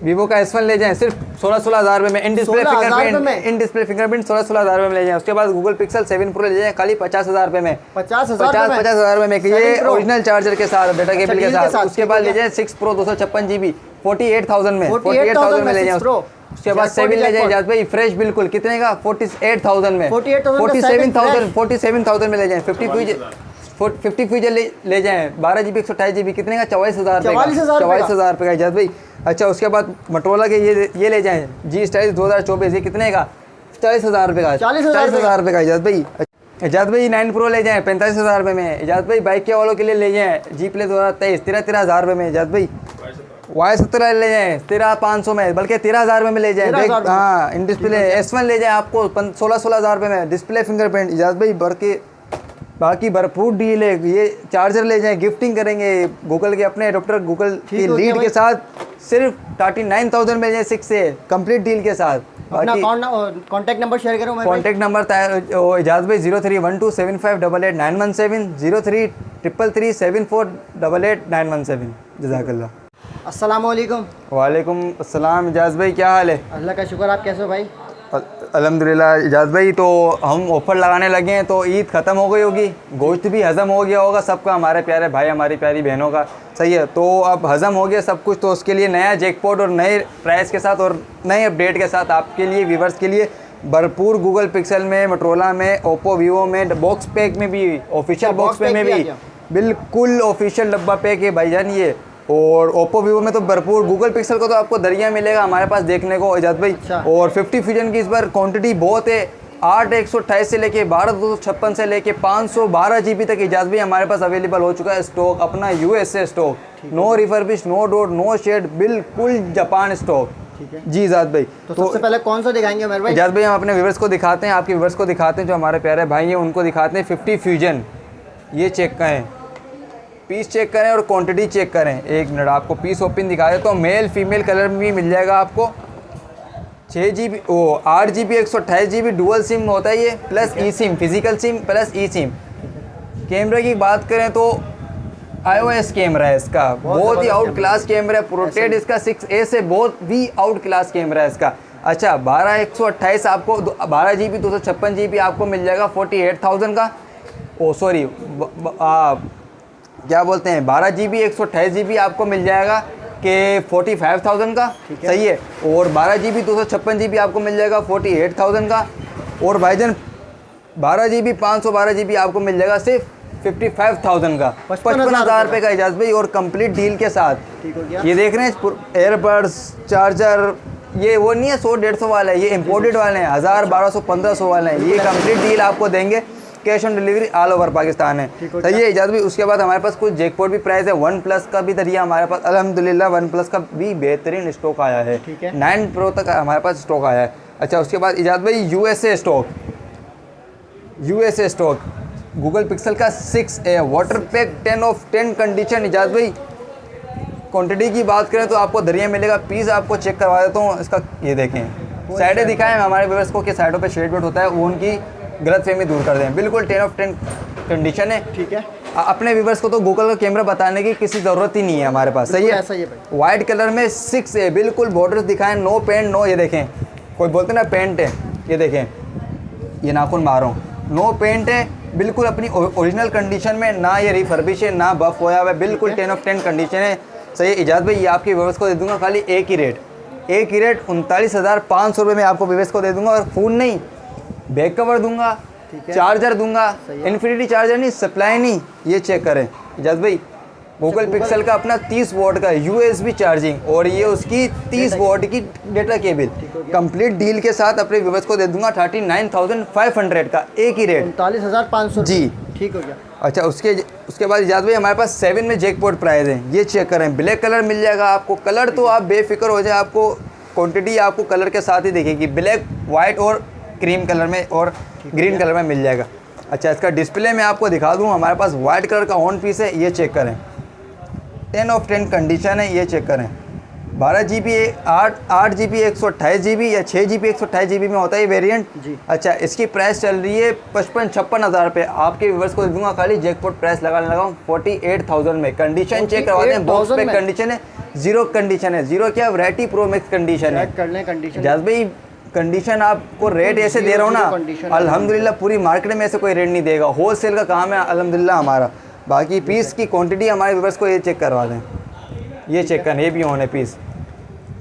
Vivo का S1 ले जाएं सिर्फ 16-16 हज़ार रुपये में। इन डिस्प्ले फिंगरप्रिंट 16-16 हज़ार रुपये में ले जाएं। उसके बाद गूगल पिक्सल 7 प्रो ले जाएं खाली 50 हज़ार रुपये में। 50 हज़ार रुपये में, ये ओरिजिनल चार्जर के साथ, डेटा केबल के साथ। उसके बाद ले जाएं 6 प्रो 256 GB 48,000 में, 48,000 में ले जाएं। उसके बाद 7 ले जाएं इजाज़ भाई, फ्रेश बिल्कुल, कितने का 48,000 में, 47,000 में ले जाएं। 50 फीचर ले जाएं 12 GB 128 GB, कितने का 44,000 रुपये का इजाज़ भाई। अच्छा उसके बाद मोटरोला के ये ले जाएं G Stylus 2024, ये कितने का 40,000 रुपये का, 40,000 रुपये का इजाज़ भाई। इजाज़ भाई 9 प्रो ले जाएं 45,000 रुपये में। इजाज़ भाई बाइक के वालों के लिए ले जाएं G Play 2023 13,000 रुपये में। इजाज़ भाई Y17 ले जाएं 13,500 में, बल्कि 13,000 रुपये में ले जाएं। हाँ, इन डिस्प्ले S1 ले जाएं आपको 16-16 हज़ार रुपये में, डिस्प्ले फिंगरप्रिंट। इजाज़ भाई बाकी भरपूर डील है। ये चार्जर ले जाएं, गिफ्टिंग करेंगे गूगल के, अपने डॉक्टर गूगल की लीड के साथ, सिर्फ 39,000 में जाए 6 से कंप्लीट डील के साथ। अपना कॉन्टैक्ट नंबर शेयर करो। कॉन्टैक्ट नंबर इजाज़ भाई 031275889117 033337488917। जज़ाकल्लाह। अस्सलाम वालेकुम। वालेकुम अस्सलाम। इजाज़ भाई क्या हाल है? अल्लाह का शुक्र, आप कैसे हो भाई? अल्हम्दुलिल्लाह। इजाज़ भाई तो हम ऑफ़र लगाने लगे हैं, तो ईद ख़त्म हो गई होगी, गोश्त भी हज़म हो गया होगा सबका, हमारे प्यारे भाई हमारी प्यारी बहनों का, सही है। तो अब हज़म हो गया सब कुछ, तो उसके लिए नया जैकपॉट और नए प्राइस के साथ और नए अपडेट के साथ आपके लिए, व्यूवर्स के लिए भरपूर गूगल पिक्सल में, मोटरोला में, ओप्पो वीवो में, बॉक्स पैक में भी, ऑफिशियल बॉक्स पैक में भी, बिल्कुल ऑफिशियल डब्बा पैक है भाईजान ये। और ओप्पो वीवो में तो भरपूर, गूगल पिक्सल को तो आपको दरिया मिलेगा हमारे पास देखने को इजाज़ भाई। और 50 फ्यूजन की इस बार क्वांटिटी बहुत है, 8/128 से लेके 12/256 से लेके 512 GB तक इजाज़ भाई हमारे पास अवेलेबल हो चुका है स्टॉक, अपना USA stock, no refurbish, no dot, no shade, बिल्कुल जापान स्टॉक। जी इजाज़ भाई, तो सबसे पहले कौन सा दिखाएंगे मेरे भाई? इजाज़ भाई हम अपने व्यूवर्स को दिखाते हैं, आपके व्यूवर्स को दिखाते हैं, जो हमारे प्यारे भाई हैं उनको दिखाते हैं 50 फ्यूजन। ये चेक करें, पीस चेक करें और क्वांटिटी चेक करें। एक मिनट आपको पीस ओपन दिखा देता हूँ। मेल फीमेल कलर में भी मिल जाएगा आपको। 6 GB 8 GB 128 GB dual SIM होता है ये, प्लस ई सिम, फिजिकल सिम प्लस ई सिम। कैमरे की बात करें तो iOS कैमरा है इसका, बहुत ही आउट क्लास कैमरा है। प्रोटेड इसका 6A से बहुत भी आउट क्लास कैमरा है इसका। अच्छा 12/128 आपको 12 GB 256 GB आपको मिल जाएगा 48,000 का। सॉरी क्या बोलते हैं 12 GB 128 GB आपको मिल जाएगा कि 45,000 का, सही है। और 12 GB 256 GB आपको मिल जाएगा 48,000 का। और भाईजान 12 GB 512 GB आपको मिल जाएगा सिर्फ 55,000 का, 55,000 रुपये का इजाज़ भाई, और कंप्लीट डील के साथ। ये देख रहे हैं एयरबड्स, चार्जर, ये वो नहीं है 100-150 वाला है, ये इम्पोर्टेड वाले हैं, 1000, 1200, 1500 वाले हैं। ये कंप्लीट डील आपको देंगे, cash on delivery all over Pakistan है, सही है इजाज़ भी। उसके बाद हमारे पास कुछ जैकपॉट भी प्राइस है। OnePlus का भी दरिया हमारे पास अल्हम्दुलिल्लाह, OnePlus का भी बेहतरीन स्टॉक आया है, 9 Pro तक हमारे पास स्टॉक आया है। अच्छा उसके बाद इजाज़ भाई USA स्टॉक गूगल पिक्सल का 6A water pack 10 of 10 condition. Ejaz भाई क्वांटिटी की बात करें तो आपको दरिया मिलेगा। पीस आपको चेक करवा देता हूँ इसका, ये देखें साइडें दिखाएं हमारे व्यूअर्स को कि साइडों पे शेड वेट होता है, वो उनकी गलतफहमी दूर कर दें। बिल्कुल 10 of 10 कंडीशन है, ठीक है। अपने व्यूवर्स को तो गूगल का कैमरा बताने की किसी ज़रूरत ही नहीं है हमारे पास, सही है। वाइट कलर में 6A बिल्कुल बॉर्डर्स दिखाएं, नो पेंट नो, ये देखें कोई बोलते ना पेंट है, ये देखें ये नाखून मार रहा हूँ, नो पेंट है, बिल्कुल अपनी ओरिजिनल कंडीशन में, ना ये रिफर्बिश है ना बफ होया हुआ है, बिल्कुल 10 of 10 कंडीशन है, सही है। इजाज़ भाई ये आपके व्यूवर्स को दे दूंगा खाली एक ही रेट 39,500 रुपये में आपको व्यूवर्स को दे दूंगा। और फ़ोन नहीं, बैक कवर दूंगा, चार्जर दूंगा, इन्फिनिटी चार्जर नहीं, सप्लाई नहीं, ये चेक करें इजाज़ भाई। गूगल पिक्सल का अपना 30 वॉट का USB चार्जिंग, और ये उसकी 30 वॉट की डेटा केबल, कंप्लीट डील के साथ अपने व्यूवर्स को दे दूंगा 39,500 का एक ही रेट, 39,500 जी, ठीक हो गया। अच्छा उसके बाद इजाज़ भाई हमारे पास 7 में जैकपॉट प्राइस है, ये चेक करें। ब्लैक कलर मिल जाएगा आपको, कलर तो आप बेफिक्र हो जाए, आपको क्वांटिटी आपको कलर के साथ ही दिखेगी, ब्लैक, वाइट और क्रीम कलर में और ग्रीन कलर में मिल जाएगा। अच्छा इसका डिस्प्ले में आपको दिखा दूँ, हमारे पास वाइट कलर का ऑन पीस है, ये चेक करें, 10 of 10 कंडीशन है, ये चेक करें। 12 GB 8 GB 128 GB या 6 GB 128 GB में होता है ये वेरिएंट। अच्छा इसकी प्राइस चल रही है 55-56 हज़ार रुपये। आपके व्यूवर्स को दूंगा खाली जैकपॉट प्राइस लगाने लगा 48,000 में। कंडीशन चेक करवाते हैं, बॉक्स पे कंडीशन है, जीरो कंडीशन है। जीरो क्या, वैरायटी प्रो मैक्स कंडीशन है। चेक कर लें कंडीशन। जाज भाई कंडीशन आपको रेट ऐसे दे रहा हूँ जीरो ना, condition अल्हम्दुलिल्लाह पूरी मार्केट में ऐसे कोई रेट नहीं देगा। होलसेल का काम है अल्हम्दुलिल्लाह हमारा। बाकी पीस की क्वांटिटी हमारे व्यूअर्स को ये चेक करवा दें। ये चेक करें, ये भी ऑन है पीस,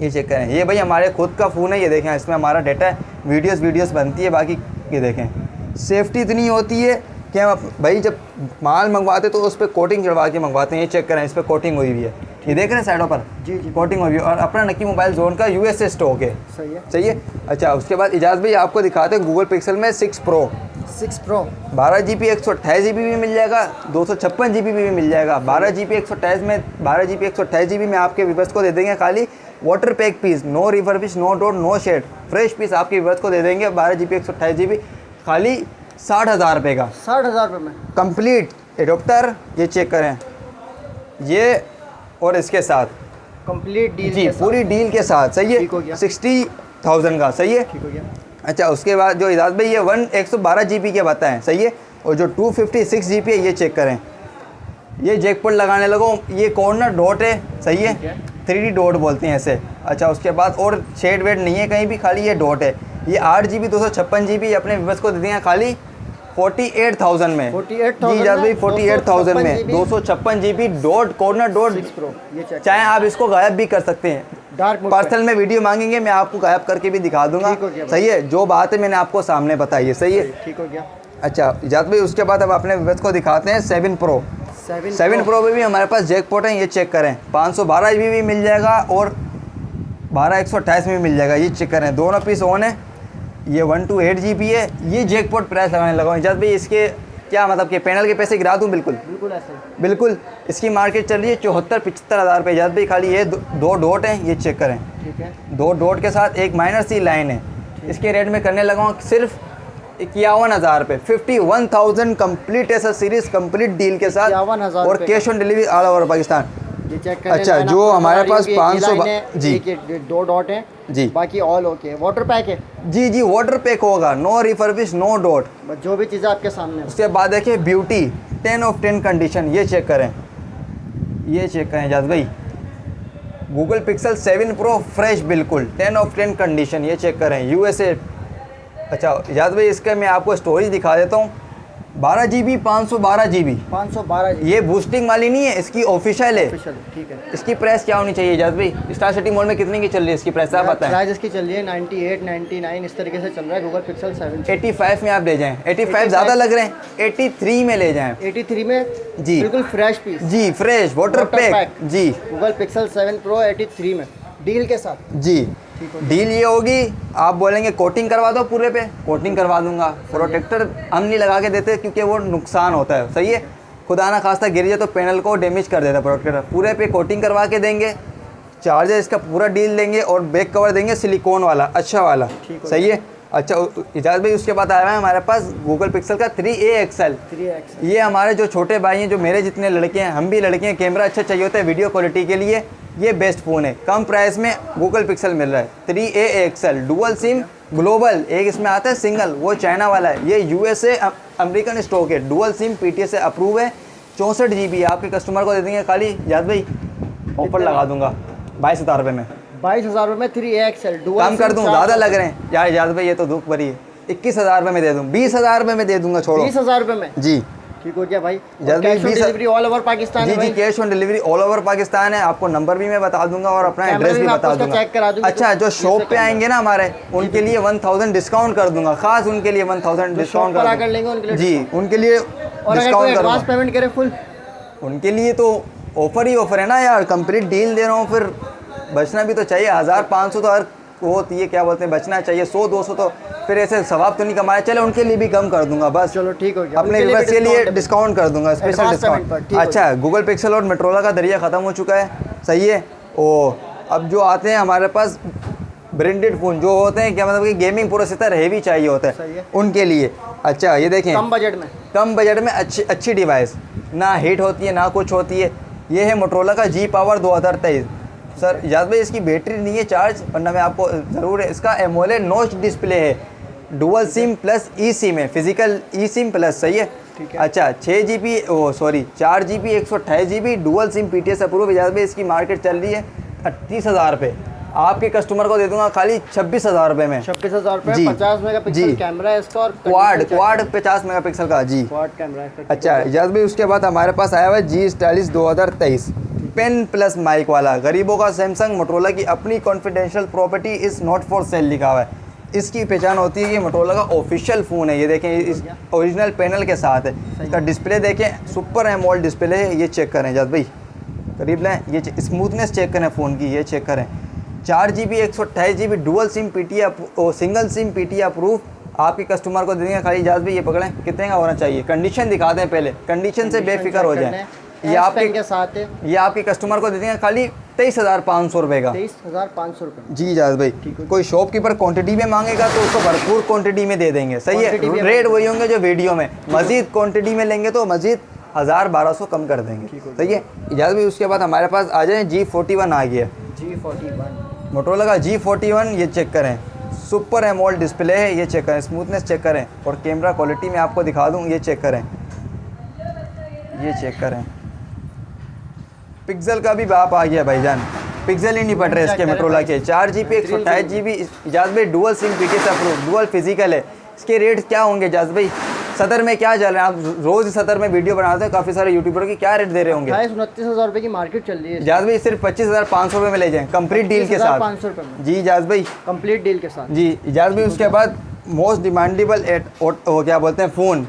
ये चेक करें। ये भाई हमारे खुद का फ़ोन है, ये देखें इसमें हमारा डाटा है, वीडियोस बनती है। बाकी ये देखें सेफ्टी इतनी होती है कि हम भाई जब माल मंगवाते तो उस पर कोटिंग चढ़वा के मंगवाते हैं। ये चेक करें, इस पर कोटिंग हुई हुई है, ये देख रहे हैं साइडों पर जी जी कोटिंग हुई है। और अपना नकी मोबाइल जोन का यूएसए स्टॉक है। सही है। सही है। अच्छा, उसके बाद इजाज़ भाई आपको दिखाते हैं गूगल पिक्सल में 6 प्रो 6 प्रो 12 GB 128 GB भी मिल जाएगा, 256 GB भी मिल जाएगा। 12 GB 128 में 12 GB 128 GB में आपके व्यूअर्स को दे देंगे खाली water pack piece, no refurbish, no dot, no shade, fresh piece आपके व्यूअर्स को दे देंगे 12 GB 128 GB खाली 60,000 रुपये का 60,000 रुपये में कंप्लीट एडोप्टर। ये चेक करें, ये और इसके साथ कंप्लीट डील जी के साथ। पूरी डील के साथ। सही है, ठीक हो गया। 60,000 का। सही है। ठीक हो गया। अच्छा, उसके बाद जो इजाज़ भाई ये 112 GB के बताएं। सही है। और जो 256 GB है ये चेक करें, ये जैकपॉट लगाने लगो, ये कॉर्नर डॉट है। सही है, 3D डॉट बोलते हैं ऐसे। अच्छा, उसके बाद और शेड वेड नहीं है कहीं भी, खाली ये डॉट है। ये 8 GB 256 GB अपने व्यूअर्स को दे देंगे खाली 48,000 में। 48,000 जी इजाज़ भाई में 48,000 में 256 256 GB dot corner dot. 6 pro ये चेक चाहे आप इसको गायब भी कर सकते हैं, डार्क मोड पर्सनल में वीडियो मांगेंगे मैं आपको गायब करके भी दिखा दूंगा। ठीक हो गया भाई। सही है, जो बात है मैंने आपको सामने बताई है। सही है। ठीक हो गया। अच्छा इजाज़ भाई, उसके बाद हम अपने व्यूअर्स को दिखाते हैं 7 प्रो 7 प्रो में भी हमारे पास जैकपॉट है। ये चेक करें, 512 GB भी मिल जाएगा और 12 128 में भी मिल जाएगा। ये चेक करें, दोनों पीस ऑन है। ये 128 GB है। ये जैकपॉट प्राइस लगाने लगा हूँ इजाज़ भाई, इसके क्या मतलब कि पैनल के पैसे गिरा दूँ? बिल्कुल बिल्कुल ऐसे ही। बिल्कुल। इसकी मार्केट चल रही है 74-75 हज़ार रुपये इजाज़ भाई। खाली ये दो डॉट हैं, ये चेक करें, ठीक है। 2 डॉट के साथ एक माइनर सी लाइन है। इसके रेट में करने लगा हूँ सिर्फ 51,000 रुपये, 51,000 कंप्लीट ऐसा सीरीज कंप्लीट डील के साथ 51,000 और cash on delivery all over Pakistan. ये चेक कर अच्छा, लेना, जो आपको हमारे बता पास रही हूँ कि 500 ये लाइन है, जी। ये 2 डॉट हैं जी बाकी ऑल ओके। वाटर पैक है जी जी, वाटर पैक होगा, नो रिफर्बिश, नो डॉट। बस जो भी चीज़ें आपके सामने है। उसके बाद देखिए ब्यूटी 10 ऑफ 10 कंडीशन। ये चेक करें, ये चेक करें इजाज़ भाई, गूगल पिक्सल 7 प्रो फ्रेश बिल्कुल 10 ऑफ 10 कंडीशन। ये चेक करें, यूएसए। अच्छा इजाज़ भाई, इसका मैं आपको स्टोरेज दिखा देता हूँ। 12 GB 512 GB 512 जी ये बूस्टिंग वाली नहीं है, इसकी ऑफिशियल है। ऑफिशियल। ठीक है। इसकी प्राइस क्या होनी चाहिए इजाज़ भाई? स्टार सिटी मॉल में कितने की चल रही है इसकी प्राइस, आप बताएं? प्राइस इसकी चल रही है 98 99 इस तरीके से चल रहा है गूगल पिक्सल 7। 85 में आप ले जाएं, 85 ज़्यादा लग रहे हैं, 83 में ले जाएं 83 में जी। बिल्कुल फ्रेश पीस जी, फ्रेश वाटर पैक जी। गूगल पिक्सल 7 प्रो 83 में डील के साथ। जी डील ये होगी, आप बोलेंगे कोटिंग करवा दो पूरे पे, कोटिंग करवा दूंगा। प्रोटेक्टर हम नहीं लगा के देते क्योंकि वो नुकसान होता है। सही है, खुदा ना खास्ता गिर जाए तो पैनल को डैमेज कर देता है प्रोटेक्टर। पूरे पे कोटिंग करवा के देंगे, चार्जर इसका पूरा डील देंगे और बैक कवर देंगे सिलिकॉन वाला, अच्छा वाला। सही है। अच्छा इजाज़ भाई, उसके बाद आया है हमारे पास गूगल पिक्सल का 3A XL। 3X ये हमारे जो छोटे भाई हैं, जो मेरे जितने लड़के हैं, हम भी लड़के हैं, कैमरा अच्छा चाहिए होता है वीडियो क्वालिटी के लिए, ये बेस्ट फ़ोन है। कम प्राइस में गूगल पिक्सल मिल रहा है 3A XL dual SIM global. एक इसमें आता है सिंगल, वो चाइना वाला है। ये यूएसए अमेरिकन स्टॉक है, डुअल सिम PTS से अप्रूव है। 64 GB आपके कस्टमर को दे देंगे खाली याद भाई, ऑफर लगा दूंगा 22,000 रुपये में। 22,000 रुपये में 3A XL डुअल कम कर दूँ, ज़्यादा लग रहे हैं यार याद भाई, ये तो दुख भरी है। 21,000 रुपये में दे दूँ, 20,000 रुपये में दे दूंगा, छोड़ो 20,000 रुपये में। जी ठीक हो गया भाई। जल्दी cash on 20 delivery all over Pakistan जी है जी, भाई। Cash on delivery all over Pakistan है। आपको नंबर भी मैं बता दूंगा और अपना कैमरा एड्रेस भी भी मैं बता आपको दूंगा। चेक करा दूंगी। अच्छा, जो शॉप पे आएंगे ना हमारे, उनके लिए 1000 डिस्काउंट कर दूंगा, खास उनके लिए 1000 डिस्काउंट पर कर आकर लेंगे उनके लिए जी, उनके लिए और अगर कोई डिस्काउंट एडवांस करूँगा। पेमेंट करे फुल, उनके लिए तो ऑफर ही ऑफर है ना यार, कंप्लीट डील दे रहा हूँ, फिर बचना भी तो चाहिए। 1500 तो हर वो होती है, क्या बोलते हैं, बचना चाहिए। 100-200 तो फिर ऐसे सवाब तो नहीं कमाया। चलो उनके लिए भी कम कर दूंगा बस, चलो ठीक हो गया। अपने उनके व्यूअर्स के भी लिए discount डिस्काउंट कर दूंगा, स्पेशल Advance payment पर, डिस्काउंट। ठीक हो अच्छा, गूगल पिक्सल और मेट्रोला का दरिया ख़त्म हो चुका है। सही है। ओ अब जो आते हैं हमारे पास ब्रांडेड फ़ोन जो होते हैं, क्या मतलब कि गेमिंग प्रोसेसर हैवी चाहिए होता सही है है। उनके लिए। अच्छा ये देखें, कम बजट में। कम बजट में अच्छी डिवाइस, ना हीट होती है ना कुछ होती है। ये है मोटरोला का G Power 2023। सर याद भाई, इसकी बैटरी नहीं है चार्ज, वरना मैं आपको ज़रूर है। इसका एमोलेड नॉच डिस्प्ले है, डुअल सिम प्लस ई सिम है, फिजिकल ई सिम प्लस। सही है। ठीक है। अच्छा 4 GB 128 GB dual SIM PTS approve. याद भाई, इसकी मार्केट चल रही है 30,000 पे, आपके कस्टमर को दे दूंगा खाली 26,000 रुपये में। 26,000 रुपये, जी। 50 मेगापिक्सल जी। कैमरा है इसका और क्वाड 50 मेगापिक्सल का जी। क्वाड कैमरा है इसका। अच्छा इजाज़ भाई, उसके बाद हमारे पास आया हुआ है G42 2023 पेन प्लस माइक वाला, गरीबों का सैमसंग। मोटरोला की अपनी confidential property is not for sale लिखा हुआ है। इसकी पहचान होती है कि मोटरोला का ऑफिशियल फ़ोन है। ये देखें, इस ओरिजिनल पैनल के साथ है। इसका डिस्प्ले देखें, सुपर एमोलेड डिस्प्ले है। ये चेक करें इजाज़ भाई, करीब लें, ये स्मूथनेस चेक करें फ़ोन की, ये चेक करें। 4GB 128GB dual SIM PTI single SIM PTI approve आपके कस्टमर को देंगे खाली। इजाज़ भाई ये पकड़ें, कितने का होना चाहिए, कंडीशन दिखा दें पहले, कंडीशन से बेफिक्र हो जाए। ये आपके साथ है, ये आपके कस्टमर को दे देंगे खाली 23,500 रुपये का। 23,500 रुपये जी इजाज़ भाई। कोई शॉपकीपर क्वांटिटी में मांगेगा तो उसको भरपूर क्वांटिटी में दे देंगे, सही है। रेट वही होंगे जो वीडियो में, मज़ीद क्वांटिटी में लेंगे तो मज़ीद 1,000-1,200 कम कर देंगे, सही है इजाज़ भाई। उसके बाद हमारे पास आ जाए G41 आ गया। G41 मोटरोला का G41, ये चेक करें, सुपर एमोलेड डिस्प्ले है। ये चेक करें, स्मूथनेस चेक करें, और कैमरा क्वालिटी में आपको दिखा दूँ, ये चेक करें, ये चेक करें। पिक्सल का भी बाप आ गया भाईजान, पिक्सल ही नहीं पड़ रहे इसके मोटरोला के। 4GB 128GB इजाज़ भाई डुअल सिम PTI से अप्रूव, डुअल फिजिकल है। इसके रेट क्या होंगे इजाज़ भाई? सदर में क्या चल रहे हैं, आप रोज़ ही सदर में वीडियो बनाते हैं, काफ़ी सारे यूट्यूबर की क्या रेट दे रहे होंगे? 28-29,000 रुपये की मार्केट चल रही है इजाज़ भाई। सिर्फ 25,500 रुपये में ले जाएं, कंप्लीट डील के साथ। 500 रुपये में जी इजाज़ भाई, कंप्लीट डील के साथ। जी इजाज़ भाई। उसके बाद मोस्ट डिमांडेबल क्या बोलते हैं फ़ोन,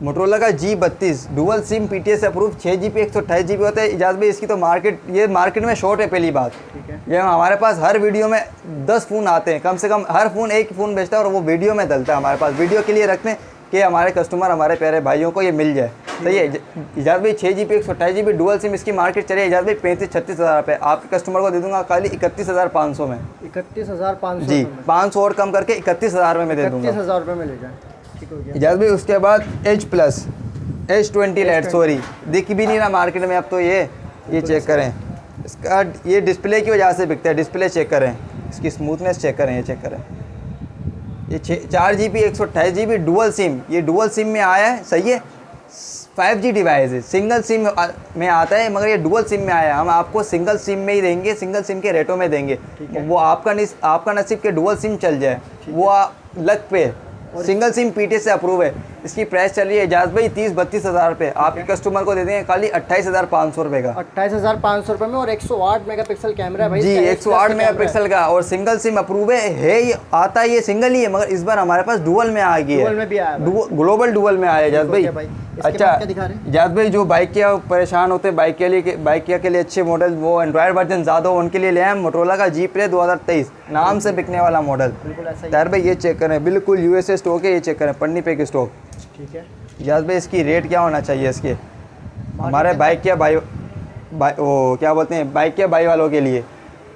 मोटरोला का G32 डुअल सिम PTI से अप्रूव, 6GB 128GB होता है इजाज़ भाई। इसकी तो मार्केट में शॉर्ट है, पहली बात। ठीक है। ये हमारे पास हर वीडियो में 10 फ़ोन आते हैं, कम से कम हर फ़ोन एक फ़ोन बेचता है और वो वीडियो में डलता है हमारे पास। वीडियो के लिए रखते हैं कि हमारे कस्टमर, हमारे प्यारे भाइयों को ये मिल जाए, सही है इजाज़ भाई। 6GB 128GB डुअल सिम, इसकी मार्केट चले इजाज़ भाई 35-36 हज़ार रुपये। आपके कस्टमर को दे दूंगा खाली 31,500 में। 31,500 जी, 500 और कम करके 31,000 में दे दूंगा। 31,000 रुपये में ले जाएं, ठीक हो गया इजाज़ भाई। उसके बाद H20 लाइट, सॉरी दिख भी नहीं रहा मार्केट में अब तो। ये चेक करें, इसका ये डिस्प्ले की वजह से बिकता है। डिस्प्ले चेक करें, इसकी स्मूथनेस चेक करें, ये चेक करें। ये 4GB 128GB डुअल सिम, ये डुअल सिम में आया है, सही है। 5G डिवाइस है, सिंगल सिम में आता है, मगर ये डुअल सिम में आया है। हम आपको सिंगल सिम में ही देंगे, सिंगल सिम के रेटों में देंगे। वो आपका नसीब के डुअल सिम चल जाए, वो लक पे। सिंगल सिम PTI से अप्रूव है। इसकी प्राइस चल रही है इजाज़ भाई 30-32 हज़ार रुपये। आपके कस्टमर को दे देंगे खाली 28,500 रुपये का। 28,500 रुपये में, और 108 मेगापिक्सल कैमरा है भाई जी, इसका, 108 मेगापिक्सल का, और सिंगल सिम अप्रूव है। ये आता है, ये सिंगल ही है, मगर इस बार हमारे पास डुअल में आ गई है। डुअल में भी आया है, ग्लोबल डुअल में आया इजाज़ भाई। अच्छा इजाज़ भाई, जो बाइक के परेशान होते हैं, बाइक के लिए अच्छे मॉडल, वो एंड्रॉयड वर्जन ज़्यादा हो, उनके लिए ले आए मोटरोला का G Play 2023 नाम से बिकने वाला मॉडल। यार भाई ये चेक करें, बिल्कुल USA स्टॉक है। ये चेक करें, पन्नी पे की स्टॉक, ठीक है इजाज़ भाई। इसकी रेट क्या होना चाहिए इसके, हमारे बाइक के भाई वो क्या बोलते हैं, बाइक के भाई वालों के लिए?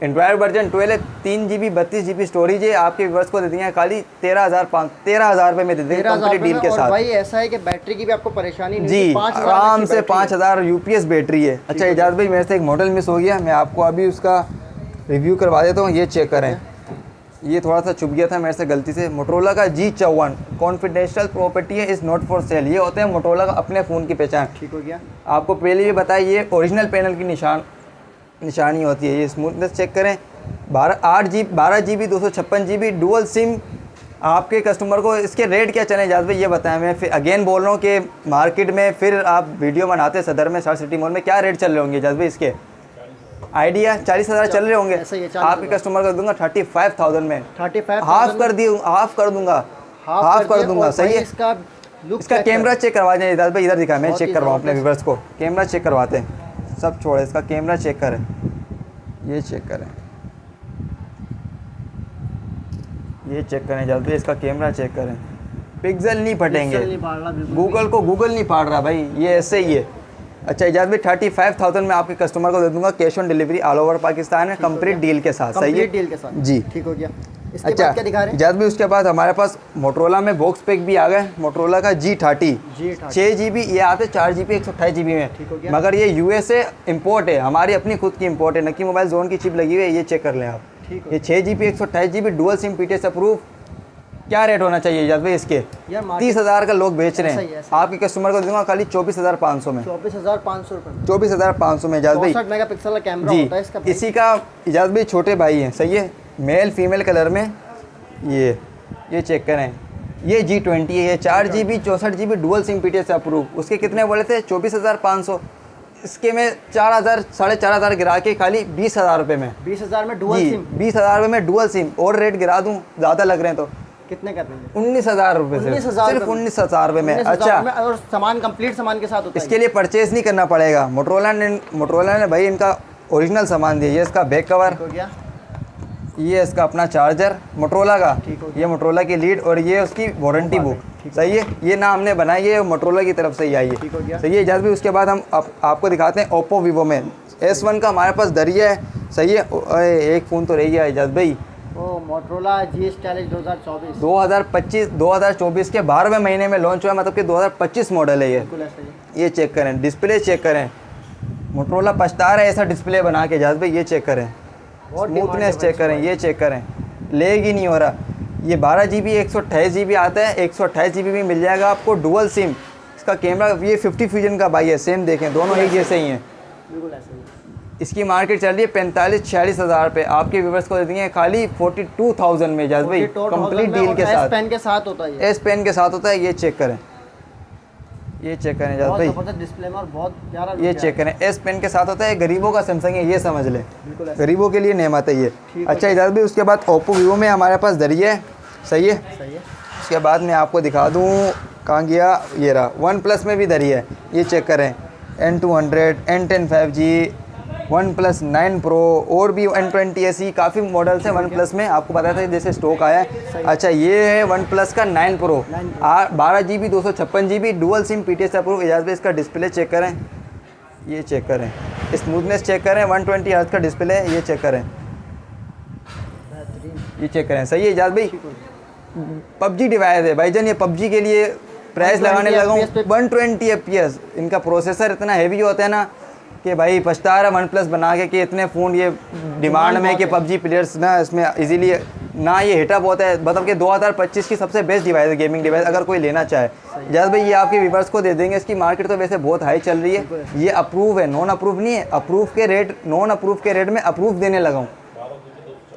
एंड्रॉयड वर्जन 12 है, 3GB 32GB स्टोरेज है। आपके व्यूअर्स को दे देंगे खाली 13,000 रुपये में दे देंगे कंप्लीट डील के साथ। भाई ऐसा है कि बैटरी की भी आपको परेशानी नहीं जी, आराम से 5,000 UPS बैटरी है। अच्छा इजाज़ भाई, मेरे से एक मॉडल मिस हो गया, मैं आपको अभी उसका रिव्यू करवा देता हूँ। ये चेक करें, ये थोड़ा सा चुप गया था मेरे से गलती से। मोटरोला का G54 कॉन्फिडेंशियल प्रॉपर्टी है, इज़ नॉट फॉर सेल। ये होते हैं मोटरोला का अपने फ़ोन की पहचान। ठीक हो गया। आपको पहले भी बताया, ये ओरिजिनल पैनल की निशानी होती है। ये स्मूथनेस चेक करें, 12GB 256GB डुअल सिम। आपके कस्टमर को इसके रेट क्या चले इजाज़ भाई, ये बताएं। मैं फिर अगेन बोल रहा हूँ कि मार्केट में फिर आप वीडियो बनाते सदर में, स्टार सिटी मॉल में, क्या रेट चल रहे होंगे इजाज़ भाई इसके? आइडिया 40,000 चल रहे होंगे। आपके कस्टमर को दूंगा 35,000 में, 35 हाफ कर दूंगा, सही है। इसका कैमरा चेक करवा दें इजाज़ भाई, इधर दिखा, मैं चेक करवाऊँ अपने व्यूअर्स को। कैमरा चेक करवाते हैं, सब छोड़े, इसका कैमरा चेक करें, ये चेक करें, ये चेक करें इजाज़ भाई, इसका कैमरा चेक करें। पिक्सल नहीं फटेंगे, गूगल नहीं फाड़ रहा भाई, ये ऐसे ही है। अच्छा इजाज़ भाई, 35,000 में आपके कस्टमर को दे दूंगा, cash on delivery all over Pakistan है, कंप्लीट डील के साथ, सही है। डील के साथ जी, ठीक हो गया। इसके अच्छा बाद क्या दिखा रहे हैं इजाज़ भाई? उसके बाद हमारे पास मोटरोला में बॉक्स पैक भी आ गए, मोटरोला का G30 6GB, ये आते 4GB 128GB में, मगर ये USA इम्पोर्ट है, हमारी अपनी खुद की इम्पोर्ट है। नकी मोबाइल जोन की चिप लगी हुई है, ये चेक कर लें आप। ये 6GB 128GB dual SIM PTI approve, क्या रेट होना चाहिए इजाज़ भाई इसके? यार 30,000 का लोग बेच रहे ऐसा ही हैं, है, ऐसा ही। आपके कस्टमर को दूंगा खाली 24,500 में। 24,500 रुपये। 24,500 में इजाज़ भाई। 64 मेगापिक्सल का कैमरा जी, होता है इसका। इसी का इजाज़ भाई छोटे भाई हैं, सही है, मेल फीमेल कलर में। ये चेक करें, ये G20 है, ये 4GB 64GB dual SIM PTS से अप्रूव। उसके कितने बोले थे? 24,500। इसके में 4,000 4,500 गिरा के खाली 20,000 रुपये में। 20,000 में डुअल जी, सिम 20,000 रुपये में डुअल सिम। और रेट गिरा दूँ, ज़्यादा लग रहे हैं तो कितने कर देंगे? 19,000 रुपये से, 19,000 सिर्फ रुपये में। 19,000 रुपये में। 19,000 में अच्छा, और सामान कंप्लीट सामान के साथ होता है। इसके लिए परचेज़ नहीं करना पड़ेगा। मोटरोला ने भाई इनका ओरिजिनल सामान दिया। ये इसका बैक कवर, हो गया। ये इसका अपना चार्जर मोटरोला का, ठीक हो गया। ये मोटरोला की लीड, और ये उसकी वारंटी बुक, सही है। ये ना हमने बनाई है, मोटरोला की तरफ से ही आई ठीक हो है, गया। सही है इजाज़ भी। उसके बाद हम आपको दिखाते हैं ओप्पो वीवो में S1 का हमारे पास दरिया है, सही है। एक फ़ोन तो रही है इजाज़ भाई, वो मोटरोला GS40 2024 2024 के 12वें महीने में लॉन्च हुआ, मतलब कि 2025 मॉडल है ये। बिल्कुल ऐसा ही है। ये चेक करें, डिस्प्ले चेक करें, मोटरोला पछता रहा है ऐसा डिस्प्ले बना के इजाज़ भाई। ये चेक करें, बहुत डिमांड स्मूथनेस है चेक करें, ये चेक करें, लेग ही नहीं हो रहा। ये 12GB 128GB आता है, 128GB भी मिल जाएगा आपको डुअल सिम। इसका कैमरा ये 50 फ्यूजन का भाई है, सेम देखें, दोनों एक जैसे ही हैं। बिल्कुल ऐसा ही है। इसकी मार्केट चल रही है 45-46 हज़ार पे, आपके व्यूवर्स को दे देंगे खाली 42,000 में इजाज़ भाई, 42,000 कंप्लीट में डील और के S साथ। पेन के साथ होता है ये। S पेन के साथ होता है। ये चेक करें, ये चेक करें इजाज़ बहुत भाई, ज़बरदस्त डिस्प्ले में और बहुत प्यारा ये look चेक करें। S पेन के साथ होता है, गरीबों का सैमसंग है, ये समझ लें, बिल्कुल ऐसा गरीबों के लिए नेमत है ये। ठीक अच्छा इजाज़ भाई, उसके बाद ओप्पो वीवो में हमारे पास दरिया है, सही है। सही है। उसके बाद मैं आपको दिखा दूँ, कहाँ गया, ये रहा। वन प्लस में भी दरिया है, ये चेक करें, N200, N10 5G, OnePlus 9 Pro और भी N20 ऐसी काफ़ी मॉडल्स हैं वन प्लस में, आपको पता था जैसे स्टॉक आया है। अच्छा, ये है OnePlus का 9 Pro, 12GB 256GB dual SIM PTS approve Ijaz भाई। इसका डिस्प्ले चेक करें, ये चेक करें, स्मूथनेस चेक करें, 120 हर्ट्ज का डिस्प्ले है, ये चेक करें, बेहतरीन। ये चेक करें, सही है इजाज़ भाई। PUBG डिवाइस है भाईजान, ये PUBG के लिए प्राइस लगाने लगा हूँ 120 FPS। इनका प्रोसेसर इतना हैवी होता है ना कि भाई पछता रहा वन प्लस बना के कि इतने फ़ोन ये डिमांड में कि PUBG प्लेयर्स ना इसमें इजीली ना ये हिटअप होता है। मतलब कि 2025 की सबसे बेस्ट डिवाइस है, गेमिंग डिवाइस, अगर कोई लेना चाहे। इजाज़ भाई ये आपके व्यूवर्स को दे देंगे। इसकी मार्केट तो वैसे बहुत हाई चल रही है, ये अप्रूव है, नॉन अप्रूव नहीं है। अप्रूव के रेट, नॉन अप्रूव के रेट में अप्रूव देने लगा हूँ।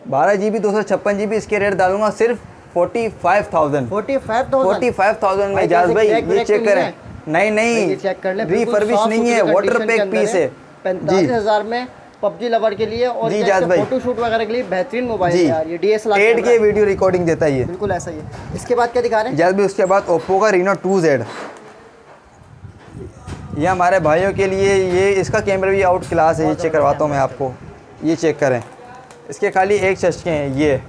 12GB 256GB इसके रेट डालूंगा सिर्फ 45,000 में इजाज़ भाई। ये चेक करें, नहीं चेक कर ले, रिफर्बिश नहीं है, वाटर पैक पीस है। 45,000 में PUBG लवर के लिए और जी क्या जाज इसके भाई, फोटो शूट वगैरह के लिए बेहतरीन मोबाइल जी है यार। ये DSLR 8K कैमरा है। वीडियो रिकॉर्डिंग देता है ये, बिल्कुल ऐसा ही है। इसके बाद क्या दिखा रहे हैं? इजाज़ भाई उसके बाद ओप्पो का Reno 2Z, ये हमारे भाइयों के लिए, ये इसका कैमरा भी आउट क्लास है। ये चेक करवाता हूँ मैं आपको, ये चेक करें, इसके खाली एक चश्के हैं। ये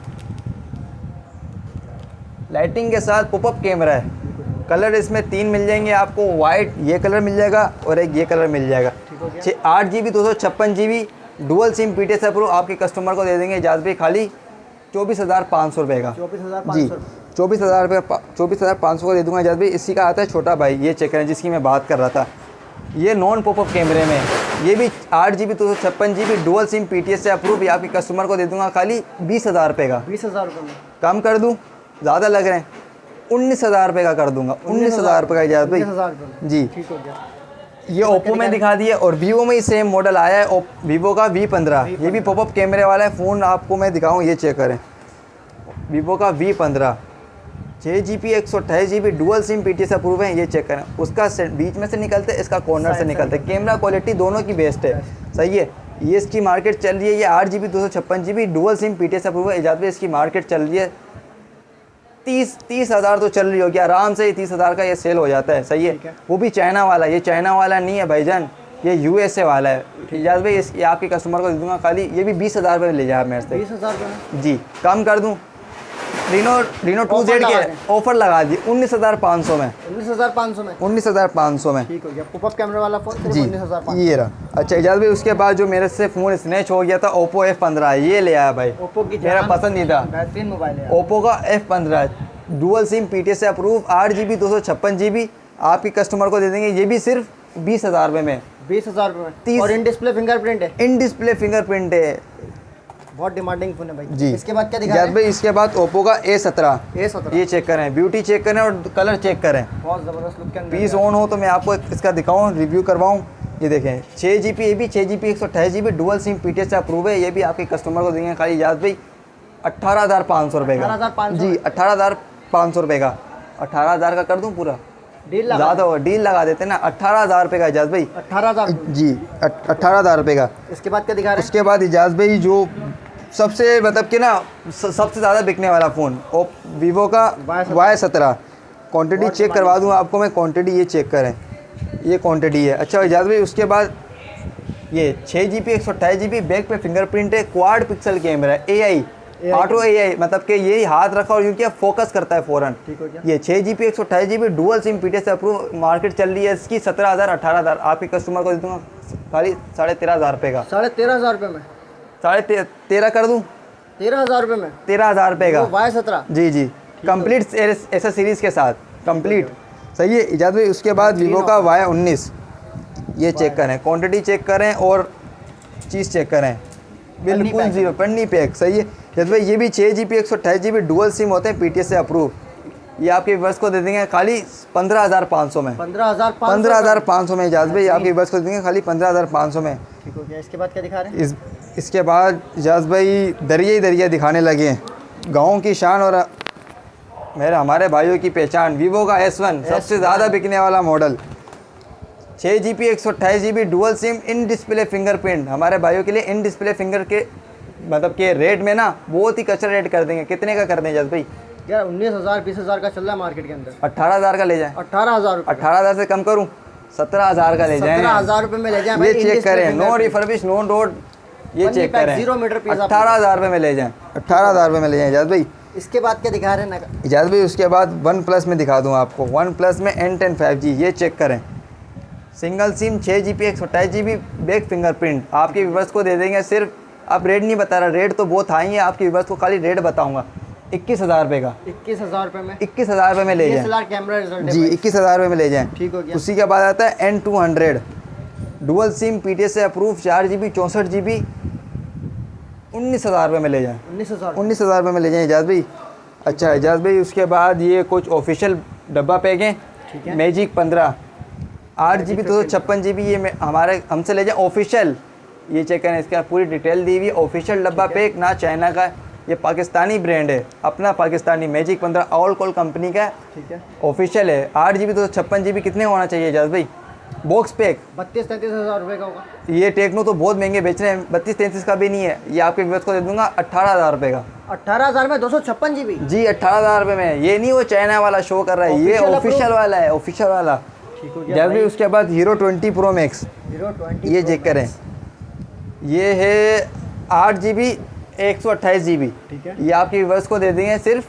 लाइटिंग के साथ पॉपअप कैमरा है। कलर इसमें 3 मिल जाएंगे आपको, वाइट ये कलर मिल जाएगा और एक ये कलर मिल जाएगा। 8GB 256GB dual SIM PTS approve आपके कस्टमर को दे देंगे इजाज़ भाई खाली 24,500 रुपये का। 24,500 जी, 24,000 रुपये, 24,500 को दे दूंगा इजाज़ भाई। इसी का आता है छोटा भाई, ये चेक करें, जिसकी मैं बात कर रहा था। ये नॉन पॉपअप कैमरे में, ये भी 8GB 256GB dual SIM PTS से अप्रूव, ये आपके कस्टमर को दे दूंगा खाली 20,000 रुपये का। 20,000 रुपये में कम कर दूँ, ज़्यादा लग रहे हैं, 19,000 रुपये का कर दूंगा। 19,000 रुपये का इजाज़ भाई। 19,000 रुपये में। जी, ठीक हो गया। ये ओप्पो में दिखा दिया। और वीवो में ही सेम मॉडल आया है, वीवो का V15, ये भी पॉपअप कैमरे वाला है फ़ोन। आपको मैं दिखाऊं, ये चेक करें, वीवो का V15 6GB 128GB dual SIM PTS approve है। ये चेक करें, उसका बीच में से निकलते, इसका कॉर्नर से निकलते, कैमरा क्वालिटी दोनों की बेस्ट है, सही है। ये इसकी मार्केट चल रही है, ये 8GB 256GB dual SIM PTS approve है इजाज़ भाई। इसकी मार्केट चल रही है 30 हज़ार तो चल रही होगी आराम से, 30,000 का ये सेल हो जाता है, सही है। वो भी चाइना वाला, ये चाइना वाला नहीं है भाईजान, ये USA वाला है इजाज़ भाई। ये आपके कस्टमर को दे दूंगा खाली, ये भी 20,000 रुपये ले जाए मेरे से। 20,000 रुपये में। जी, कम कर दूं। Reno 2Z के ऑफर लगा दिए 19,500 में। 19,500 में। 19,500 में, ठीक हो गया। पॉपअप कैमरा वाला फोन सिर्फ जी 19,500। ये रहा। अच्छा इजाज़ भाई, उसके बाद जो मेरे से फ़ोन स्नैच हो गया था ओप्पो F15, ये ले आया भाई, ओप्पो की मेरा पसंदीदा बेहतरीन मोबाइल है। ओप्पो का F15 डुअल सिम PTS से अप्रूव, 8GB 256GB आपके कस्टमर को दे देंगे, ये भी सिर्फ 20,000 रुपये में। 20,000 रुपये में। 30 और इन डिस्प्ले फिंगरप्रिंट है। इन डिस्प्ले फिंगरप्रिंट है। बहुत डिमांडिंग फ़ोन है भाई जी। इसके बाद क्या दिखा इजाज़ रहे भाई इसके बाद ओप्पो का A17 हैं? A17 ये चेक करें, ब्यूटी चेक करें और कलर चेक करें। बहुत ज़बरदस्त लुक के अंदर पीस है। ऑन हो तो मैं आपको इसका दिखाऊं, रिव्यू करवाऊं। ये देखें 6GB, ये भी 6GB 128GB dual SIM PTS से अप्रूव है। ये भी आपके कस्टमर को देंगे खाली इजाज़ भाई 18,500 रुपये का। 18,500 जी 18,500 रुपये का। 18,000 का कर दूं पूरा, डील लगा ज़्यादा होगा, डील लगा देते ना। 18,000 रुपये का इजाज़ भाई। 18,000 जी 18,000 रुपये का। इसके बाद क्या दिखा रहे हैं? उसके बाद इजाज़ भाई जो सबसे मतलब कि ना सबसे ज़्यादा बिकने वाला फ़ोन वीवो का Y17। क्वांटिटी चेक करवा दूँ आपको मैं, क्वांटिटी ये चेक करें, ये क्वांटिटी है। अच्छा इजाज़ भाई उसके बाद ये 6GB 128GB बैक पे फिंगरप्रिंट है, क्वाड पिक्सल कैमरा है, AI ऑटो AI, मतलब कि ये हाथ रखा और यूँ किया फोकस करता है फ़ौरन। ठीक हो गया। ये 6GB 128GB dual SIM PTS से अप्रूव, मार्केट चल रही है इसकी 17,000 18,000। आपके कस्टमर को दे दूँगा खाली 13,500 रुपये का। 13,500 रुपये में 13,500 कर दूँ? 13,000 रुपये में 13,000 रुपये का। Y17 जी जी कंप्लीट ऐसा सीरीज़ के साथ कंप्लीट सही है इजाज़ भाई। उसके बाद वीवो का Y19 ये चेक करें, क्वांटिटी चेक करें और चीज़ चेक करें, बिल्कुल जीरो पन्नी पैक सही है इजाज़ भाई। ये भी 6GB 128GB डुअल सिम होते हैं PTS से अप्रूव। ये आपके व्यूअर्स को दे देंगे खाली 15,500 में। 15,500 में इजाज़ भाई आपके व्यूअर्स को दे देंगे खाली 15,500 में। ठीक हो गया। इसके बाद क्या दिखा रहे हैं? इसके बाद इजाज़ भाई दरिया ही दरिया दिखाने लगे हैं, गाँव की शान और हमारे भाइयों की पहचान, वीवो का S1 सबसे ज़्यादा बिकने वाला model. 6GB 128GB dual SIM in display fingerprint, हमारे भाइयों के लिए इन डिस्प्ले फिंगर के मतलब के रेट में ना बहुत ही कच्चा रेट कर देंगे। कितने का कर दें इजाज़ भाई? यार 19,000 20,000 का चल रहा है मार्केट के अंदर। 18,000 का ले जाएं? 18,000 रुपये। 18,000 से कम करूं? 17,000 का ले जाएं। 17,000 रुपये में ले जाएं। ये चेक करें, नो रिफर्बिश नो रोड, ये चेक करें 0 मीटर पीस। 18,000 रुपये में ले जाएं। 18,000 रुपये में ले जाएं इजाज़ भाई। इसके बाद क्या दिखा रहे हैं? इजाज़ भाई उसके बाद OnePlus में दिखा दूँ आपको। OnePlus में N10 5G ये चेक करें, single SIM 6GB 128GB back fingerprint. आपके व्यूअर्स को दे देंगे सिर्फ, आप रेट नहीं बता रहा, रेट तो बहुत हाई है, आपके व्यूअर्स को खाली रेट बताऊंगा 21,000 रुपये का। 21,000 रुपये में 21,000 रुपये में ले जाएं। DSLR कैमरा रिजल्ट है जी 21,000 रुपये में ले जाएं। ठीक हो गया। उसी के बाद आता है N200 डुअल सिम PTS से अप्रूव 4GB 64GB 19,000 रुपये में ले जाएं। 19,000 रुपये में ले जाएं इजाज़ भाई। अच्छा इजाज़ भाई उसके बाद ये कुछ ऑफिशियल डब्बा पैक हैं, ठीक है। मैजिक 15 8GB 256GB ये हमारे हमसे ले जाएं ऑफिशियल। ये चेक करें, इसका पूरी डिटेल दी हुई है। ऑफिशियल डब्बा पैक, ना चाइना का, ये पाकिस्तानी ब्रांड है, अपना Pakistani magic 15 all call company का है, ठीक है। ऑफिशियल है। 8GB 256GB कितने होना चाहिए इजाज़ भाई? बॉक्स पैक 32-33,000 रुपये का होगा। ये टेक्नो तो बहुत महंगे बेच रहे हैं, 32-33 का भी नहीं है। ये आपके व्यूअर्स को दे दूंगा 18,000 रुपये का। 18,000 में 256GB। जी 18,000 रुपये में। ये नहीं वो चाइना वाला शो कर रहा है, ये Official ऑफिशियल वाला है, ऑफिशियल वाला। ठीक हो गया इजाज़ भाई उसके बाद हीरो 20 Pro Max Hero 20 ये चेक करें, ये है 8GB 128GB। ठीक है। ये आपके व्यूअर्स को दे देंगे सिर्फ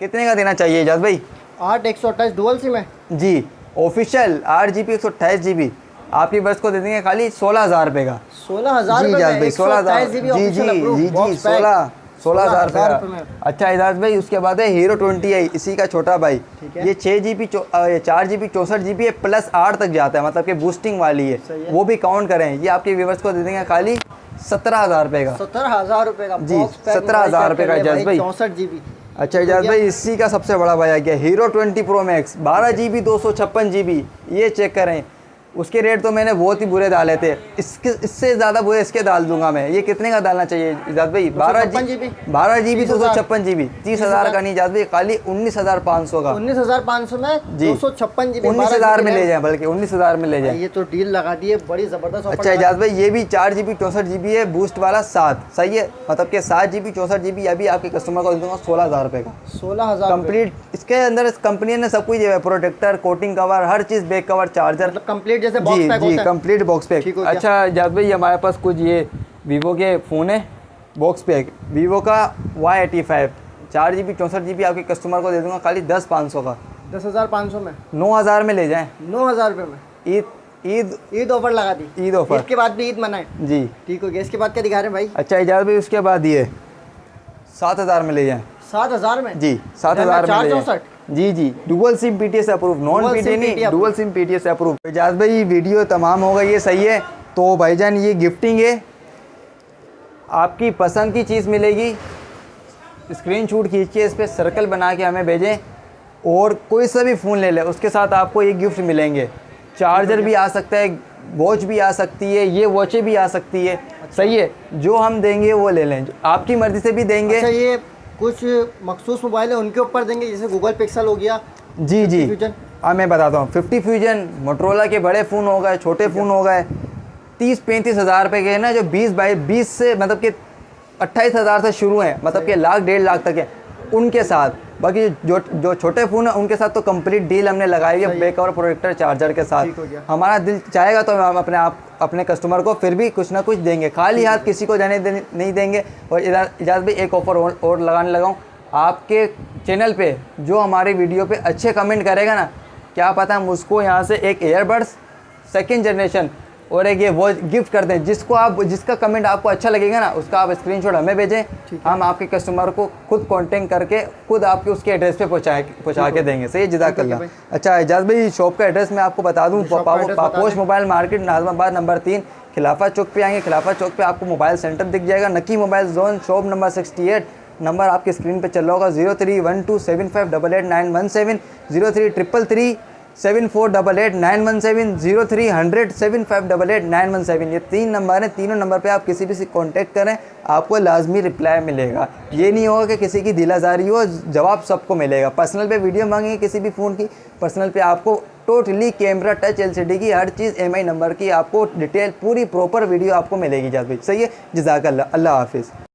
कितने का देना चाहिए इजाज़ भाई? 8 128 डुअल सिम है जी ऑफिशियल 8GB 128GB आपके व्यूअर्स को दे देंगे खाली 16,000 रुपये का। 16,000 जी इजाज़ भाई 16,000 जी जी जी जी 16,000 रुपये का। अच्छा इजाज़ भाई उसके बाद है हीरो 20i, इसी का छोटा भाई। ठीक है। ये 6GB 4GB 64GB है, प्लस 8 तक जाता है, मतलब कि बूस्टिंग वाली है, सही है। वो भी काउंट करें। ये आपके व्यूअर्स को दे देंगे खाली 17,000 रुपये का। 17,000 रुपये का जी, 17,000 रुपये का इजाज़ भाई। 64GB। अच्छा इजाज़ भाई इसी का सबसे बड़ा भाई आ गया hero 20 Pro Max 12GB 256GB। ये चेक करें, उसके रेट तो मैंने बहुत ही बुरे डाले थे, इससे ज़्यादा बुरे इसके डाल दूंगा मैं। ये कितने का डालना चाहिए इजाज़ भाई? 12GB 256GB 30,000 का नहीं इजाज़ भाई, खाली 19,500 का। 19,500 में जी 256GB 19,000 में ले जाएं, बल्कि 19,000 में ले जाएं। ये तो डील लगा दी है, बड़ी ज़बरदस्त ऑफर। अच्छा इजाज़ भाई ये भी 4GB 64GB है, बूस्ट वाला 7 सही है, मतलब कि 7GB 64GB अभी आपके कस्टमर को दे दूँगा 16,000 रुपये का 16,000 कंप्लीट। इसके अंदर इस कंपनी ने सब कुछ दिया है, प्रोटेक्टर, कोटिंग कवर, हर चीज़, बैक कवर, चार्जर, मतलब कंप्लीट जैसे बॉक्स जी पैक जी होता है। Complete box pack. ठीक हो गया। अच्छा इजाज़ भाई हमारे पास कुछ ये वीवो के फ़ोन है बॉक्स पैक, वीवो का Y85 4GB 64GB आपके कस्टमर को दे दूंगा खाली 10,500 का। 10,500 में 9,000 में ले जाएं। 9,000 रुपये में ईद ऑफर लगा दी। ईद ऑफर। इसके बाद भी ईद मनाए। जी ठीक हो गया। इसके बाद क्या दिखा रहे हैं भाई? अच्छा इजाज़ भाई उसके बाद ये 7,000 में ले जाएं। 7,000 में जी 7,000 में ले जाएं। 464। जी जी dual SIM PTS approve, non Dual PTS SIM नहीं, PTS dual SIM PTS approve. Ijaz भाई वीडियो तमाम हो गई, ये सही है। तो भाईजान ये गिफ्टिंग है, आपकी पसंद की चीज़ मिलेगी, स्क्रीनशॉट खींच के इस पर सर्कल बना के हमें भेजें और कोई सा भी फ़ोन ले लें, उसके साथ आपको ये गिफ्ट मिलेंगे। चार्जर भी आ सकता है, वॉच भी आ सकती है, ये वॉचें भी आ सकती है। सही है, जो हम देंगे वो ले लें, आपकी मर्ज़ी से भी देंगे। अच्छा, ये कुछ मखसूस मोबाइल है उनके ऊपर देंगे, जैसे गूगल पिक्सल हो गया? जी जी, फ्यूजन? हाँ मैं बताता हूँ। 50 फ्यूजन, मोटरोला के बड़े फ़ोन हो गए, छोटे फ़ोन हो गए, 30-35 हज़ार रुपये के ना, जो 20 से मतलब कि 28 हज़ार से शुरू हैं, मतलब कि लाख 1.5 लाख तक है, उनके साथ। बाकी जो छोटे फ़ोन हैं उनके साथ तो कंप्लीट डील हमने लगाई है बैक और प्रोटेक्टर चार्जर के साथ। ठीक हो गया। हमारा दिल चाहेगा तो हम अपने कस्टमर को फिर भी कुछ ना कुछ देंगे, खाली हाथ किसी को नहीं देंगे। और इजाज़त भाई एक ऑफ़र और लगाने लगा हूँ, आपके चैनल पे जो हमारी वीडियो पे अच्छे कमेंट करेगा ना, क्या पता हम उसको यहाँ से एक ईयरबड्स 2nd जनरेशन और एक ये वो गिफ्ट कर दें। जिसका कमेंट आपको अच्छा लगेगा ना, उसका आप स्क्रीनशॉट हमें भेजें, हम आपके कस्टमर को खुद कांटेक्ट करके खुद आपके उसके एड्रेस पे पहुँचा के देंगे। सही है, जज़ाकल्लाह। अच्छा इजाज़त भाई, शॉप का एड्रेस मैं आपको बता दूँ, Paposh mobile market, Nazimabad number 3, खिलाफत चौक पे आएंगे। खिलाफत चौक पे आपको मोबाइल सेंटर दिख जाएगा, नकी mobile zone, shop number 68। Number आपकी स्क्रीन पे चल रहा होगा, 031275888917, 033374888917, 030075888917। ये 3 नंबर हैं, तीनों नंबर पे आप किसी भी से कांटेक्ट करें, आपको लाजमी रिप्लाई मिलेगा। ये नहीं होगा कि किसी की दिल आज़ारी हो, जवाब सबको मिलेगा। पर्सनल पे वीडियो मांगेंगे किसी भी फ़ोन की, पर्सनल पे आपको टोटली कैमरा, टच LCD की हर चीज़, MI नंबर की आपको डिटेल पूरी प्रॉपर वीडियो आपको मिलेगी। जात भाई सही है, जज़ाकल्लाह, अल्लाह हाफिज़।